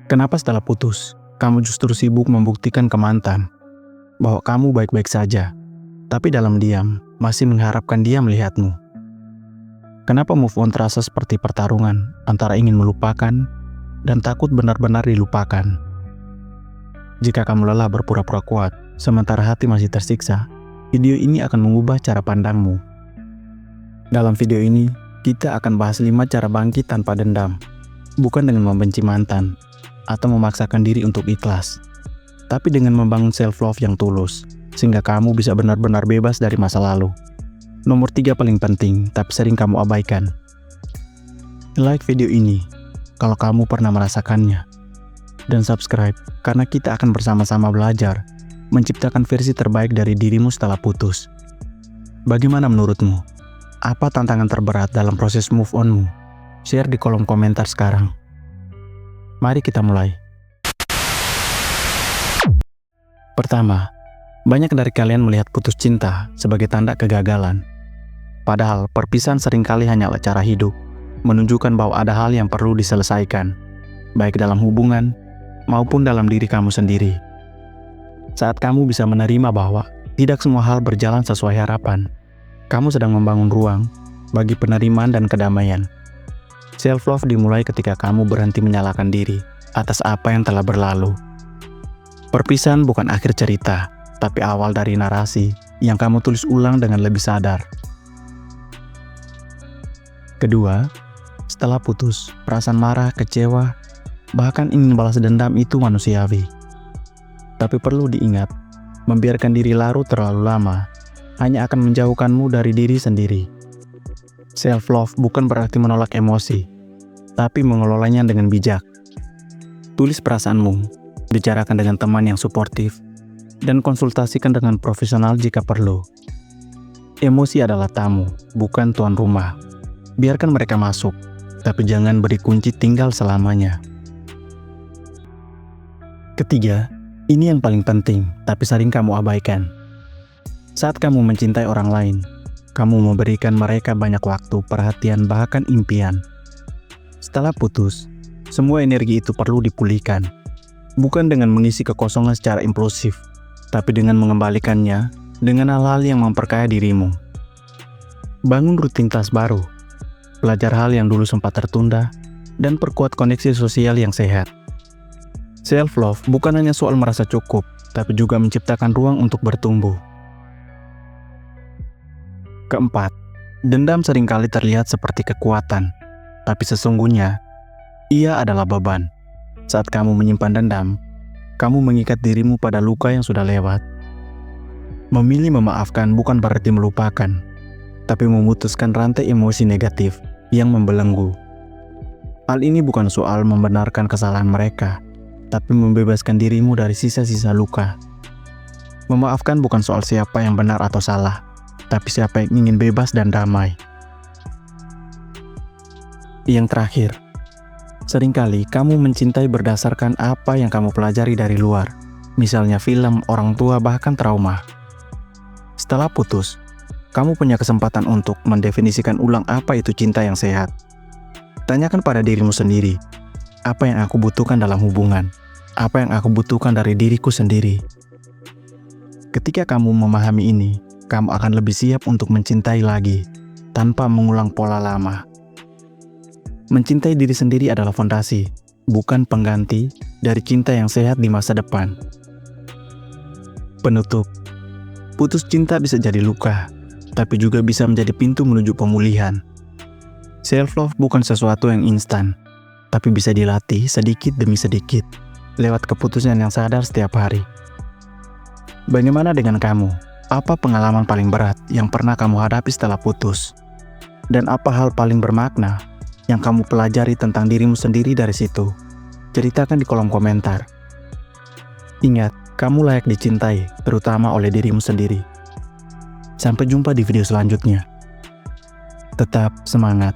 Kenapa setelah putus, kamu justru sibuk membuktikan ke mantan bahwa kamu baik-baik saja, tapi dalam diam masih mengharapkan dia melihatmu? Kenapa move on terasa seperti pertarungan antara ingin melupakan dan takut benar-benar dilupakan? Jika kamu lelah berpura-pura kuat, sementara hati masih tersiksa, video ini akan mengubah cara pandangmu. Dalam video ini, kita akan bahas 5 cara bangkit tanpa dendam, bukan dengan membenci mantan atau memaksakan diri untuk ikhlas, tapi dengan membangun self-love yang tulus, sehingga kamu bisa benar-benar bebas dari masa lalu. Nomor 3 paling penting, tapi sering kamu abaikan. Like video ini kalau kamu pernah merasakannya, dan subscribe karena kita akan bersama-sama belajar menciptakan versi terbaik dari dirimu setelah putus. Bagaimana menurutmu? Apa tantangan terberat dalam proses move on-mu? Share di kolom komentar sekarang. Mari kita mulai. Pertama, banyak dari kalian melihat putus cinta sebagai tanda kegagalan. Padahal perpisahan seringkali hanyalah cara hidup, menunjukkan bahwa ada hal yang perlu diselesaikan, baik dalam hubungan maupun dalam diri kamu sendiri. Saat kamu bisa menerima bahwa tidak semua hal berjalan sesuai harapan, kamu sedang membangun ruang bagi penerimaan dan kedamaian. Self-love dimulai ketika kamu berhenti menyalahkan diri atas apa yang telah berlalu. Perpisahan bukan akhir cerita, tapi awal dari narasi yang kamu tulis ulang dengan lebih sadar. Kedua, setelah putus, perasaan marah, kecewa, bahkan ingin balas dendam itu manusiawi. Tapi perlu diingat, membiarkan diri larut terlalu lama hanya akan menjauhkanmu dari diri sendiri. Self-love bukan berarti menolak emosi, tapi mengelolanya dengan bijak. Tulis perasaanmu, bicarakan dengan teman yang suportif, dan konsultasikan dengan profesional jika perlu. Emosi adalah tamu, bukan tuan rumah. Biarkan mereka masuk, tapi jangan beri kunci tinggal selamanya. Ketiga, ini yang paling penting, tapi sering kamu abaikan. Saat kamu mencintai orang lain, kamu memberikan mereka banyak waktu, perhatian, bahkan impian. Setelah putus, semua energi itu perlu dipulihkan. Bukan dengan mengisi kekosongan secara impulsif, tapi dengan mengembalikannya dengan hal-hal yang memperkaya dirimu. Bangun rutinitas baru, belajar hal yang dulu sempat tertunda, dan perkuat koneksi sosial yang sehat. Self-love bukan hanya soal merasa cukup, tapi juga menciptakan ruang untuk bertumbuh. Keempat, dendam seringkali terlihat seperti kekuatan, tapi sesungguhnya, ia adalah beban. Saat kamu menyimpan dendam, kamu mengikat dirimu pada luka yang sudah lewat. Memilih memaafkan bukan berarti melupakan, tapi memutuskan rantai emosi negatif yang membelenggu. Hal ini bukan soal membenarkan kesalahan mereka, tapi membebaskan dirimu dari sisa-sisa luka. Memaafkan bukan soal siapa yang benar atau salah, tapi siapa yang ingin bebas dan damai. Yang terakhir, seringkali kamu mencintai berdasarkan apa yang kamu pelajari dari luar, misalnya film, orang tua, bahkan trauma. Setelah putus, kamu punya kesempatan untuk mendefinisikan ulang apa itu cinta yang sehat. Tanyakan pada dirimu sendiri, apa yang aku butuhkan dalam hubungan? Apa yang aku butuhkan dari diriku sendiri? Ketika kamu memahami ini, kamu akan lebih siap untuk mencintai lagi, tanpa mengulang pola lama. Mencintai diri sendiri adalah fondasi, bukan pengganti dari cinta yang sehat di masa depan. Penutup, putus cinta bisa jadi luka, tapi juga bisa menjadi pintu menuju pemulihan. Self-love bukan sesuatu yang instan, tapi bisa dilatih sedikit demi sedikit, lewat keputusan yang sadar setiap hari. Bagaimana dengan kamu? Apa pengalaman paling berat yang pernah kamu hadapi setelah putus? Dan apa hal paling bermakna yang kamu pelajari tentang dirimu sendiri dari situ? Ceritakan di kolom komentar. Ingat, kamu layak dicintai, terutama oleh dirimu sendiri. Sampai jumpa di video selanjutnya. Tetap semangat.